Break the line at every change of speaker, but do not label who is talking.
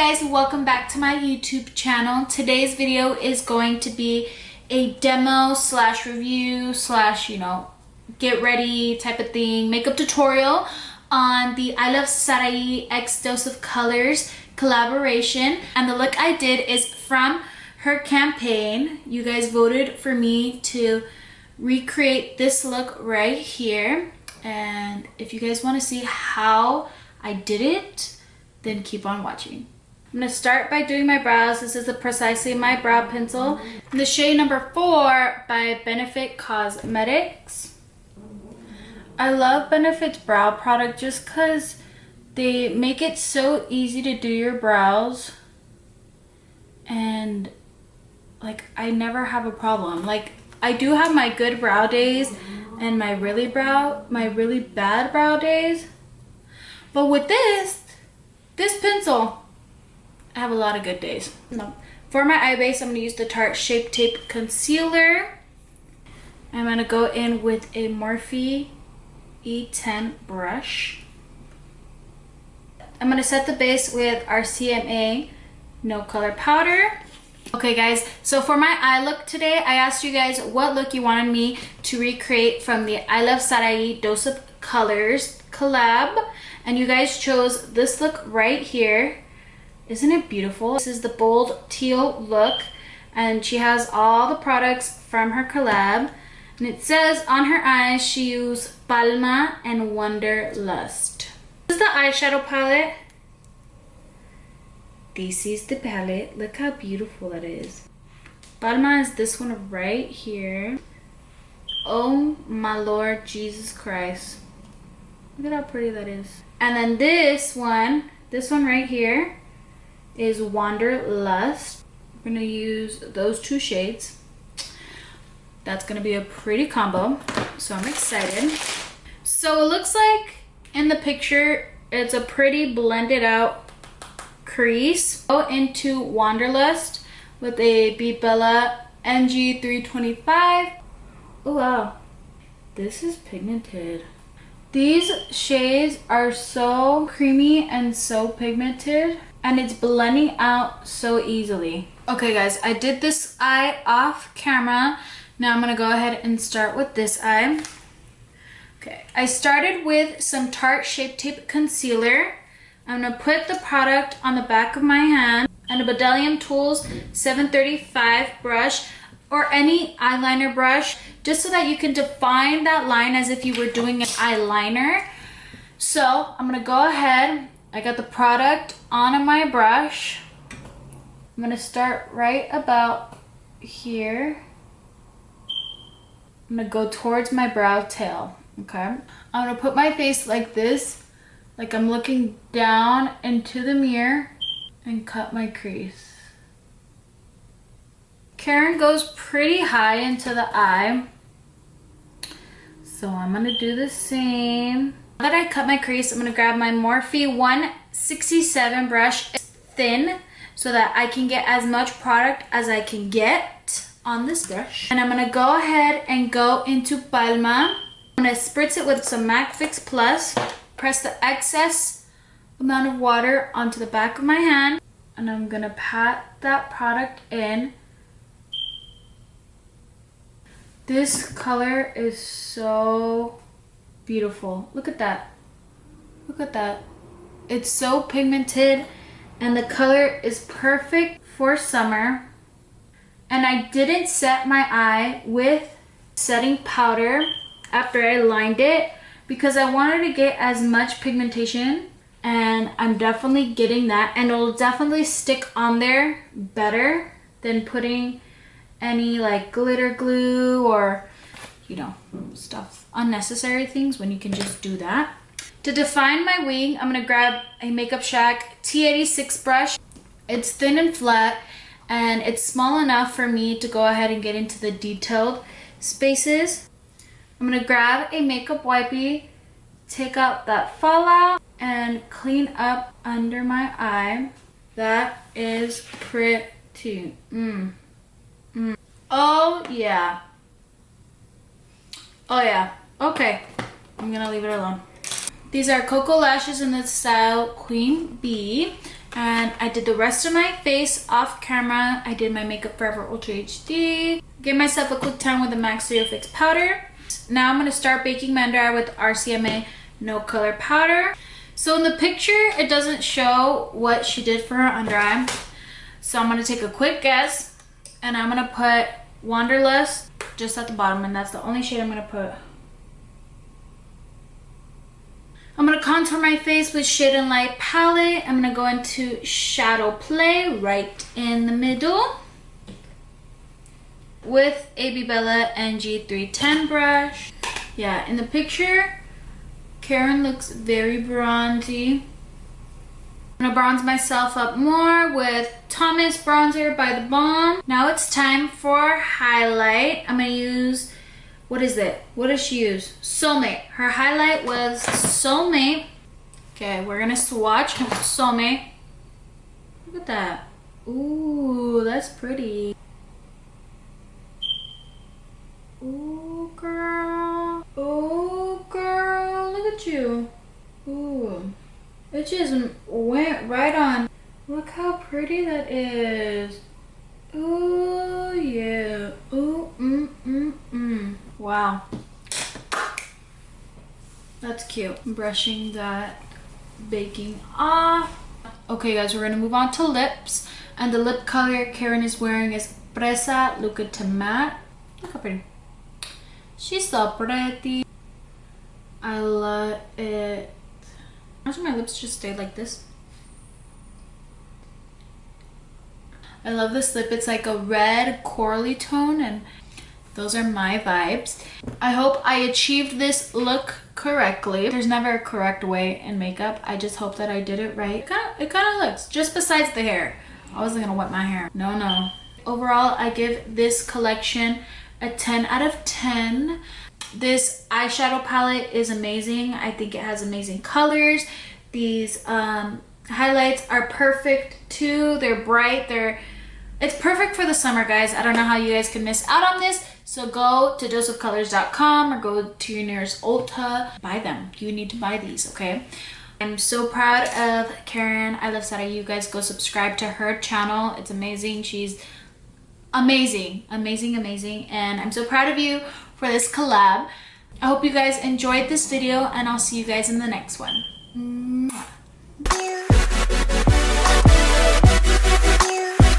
guys, welcome back to my YouTube channel. Today's video is going to be a demo slash review slash, get ready type of thing, makeup tutorial on the iluvsarahii X Dose of Colors collaboration. And the look I did is from her campaign. You guys voted for me to recreate this look right here. And if you guys want to see how I did it, then keep on watching. I'm going to start by doing my brows. This is the Precisely My Brow Pencil in the shade number 4 by Benefit Cosmetics. I love Benefit's brow product just because they make it so easy to do your brows. And like, I never have a problem. Like, I do have my good brow days and my really bad brow days. But with this pencil, I have a lot of good days. For my eye base, I'm going to use the Tarte Shape Tape Concealer. I'm going to go in with a Morphe E10 brush. I'm going to set the base with our CMA No Color Powder. Okay guys, so for my eye look today, I asked you guys what look you wanted me to recreate from the iluvsarahii Dose of Colors collab. And you guys chose this look right here. Isn't it beautiful? This is the bold teal look, and she has all the products from her collab. And it says on her eyes she used Palma and Wanderlust. This is the eyeshadow palette. This is the palette. Look how beautiful that is. Palma is this one right here. Oh my Lord Jesus Christ. Look at how pretty that is. And then this one right here is Wanderlust. We're gonna use those two shades. That's gonna be a pretty combo, so I'm excited. So it looks like in the picture, it's a pretty blended out crease. Go into Wanderlust with a Be Bella NG325. Oh wow, this is pigmented. These shades are so creamy and so pigmented, and it's blending out so easily. Okay guys, I did this eye off camera. Now I'm gonna go ahead and start with this eye. Okay, I started with some Tarte Shape Tape Concealer. I'm gonna put the product on the back of my hand and a Bdellium Tools 735 brush or any eyeliner brush, just so that you can define that line as if you were doing an eyeliner. So I'm gonna go ahead, I got the product on my brush. I'm gonna start right about here. I'm gonna go towards my brow tail, okay? I'm gonna put my face like this, like I'm looking down into the mirror, and cut my crease. Karen goes pretty high into the eye, so I'm gonna do the same. Now that I cut my crease, I'm gonna grab my Morphe 167 brush. It's thin so that I can get as much product as I can get on this brush. And I'm gonna go ahead and go into Palma. I'm gonna spritz it with some MAC Fix Plus, press the excess amount of water onto the back of my hand, and I'm gonna pat that product in. This color is so beautiful. Look at that. Look at that. It's so pigmented, and the color is perfect for summer. And I didn't set my eye with setting powder after I lined it because I wanted to get as much pigmentation, and I'm definitely getting that, and it'll definitely stick on there better than putting any like glitter glue or stuff, unnecessary things, when you can just do that. To define my wing, I'm gonna grab a Makeup Shack T86 brush. It's thin and flat, and it's small enough for me to go ahead and get into the detailed spaces. I'm gonna grab a makeup wipey, take out that fallout, and clean up under my eye. That is pretty. Oh yeah. Oh yeah. Okay, I'm gonna leave it alone. These are Cocoa Lashes in the style Queen Bee. And I did the rest of my face off camera. I did my Makeup Forever Ultra HD. Gave myself a quick tan with the MAC Studio Fix powder. Now I'm going to start baking my under eye with RCMA No Color Powder. So in the picture, it doesn't show what she did for her under eye. So I'm going to take a quick guess. And I'm going to put Wanderlust just at the bottom. And that's the only shade I'm going to put. I'm going to contour my face with Shade and Light palette. I'm going to go into Shadow Play right in the middle with AB Bella NG310 brush. Yeah, in the picture, Karen looks very bronzy. I'm going to bronze myself up more with Thomas Bronzer by The Balm. Now it's time for highlight. I'm going to use... What is it? What does she use? Soulmate. Her highlight was Soulmate. Okay, we're gonna swatch Soulmate. Look at that. Ooh, that's pretty. Ooh, girl. Ooh, girl. Look at you. Ooh. It just went right on. Look how pretty that is. Ooh, yeah. Ooh, Wow. That's cute. I'm brushing that baking off. Okay, guys, we're gonna move on to lips. And the lip color Karen is wearing is Presa Luca to Matte. Look how pretty. She's so pretty. I love it. Imagine my lips just stayed like this. I love this lip. It's like a red corally tone, and those are my vibes. I hope I achieved this look correctly. There's never a correct way in makeup. I just hope that I did it right. It kind of looks, just besides the hair. I wasn't gonna wet my hair. No. Overall, I give this collection a 10 out of 10. This eyeshadow palette is amazing. I think it has amazing colors. These highlights are perfect too. They're bright. It's perfect for the summer, guys. I don't know how you guys can miss out on this. So go to doseofcolors.com or go to your nearest Ulta. Buy them. You need to buy these, okay? I'm so proud of Karen. I love Sarah. You guys go subscribe to her channel. It's amazing. She's amazing. And I'm so proud of you for this collab. I hope you guys enjoyed this video, and I'll see you guys in the next one. Mwah.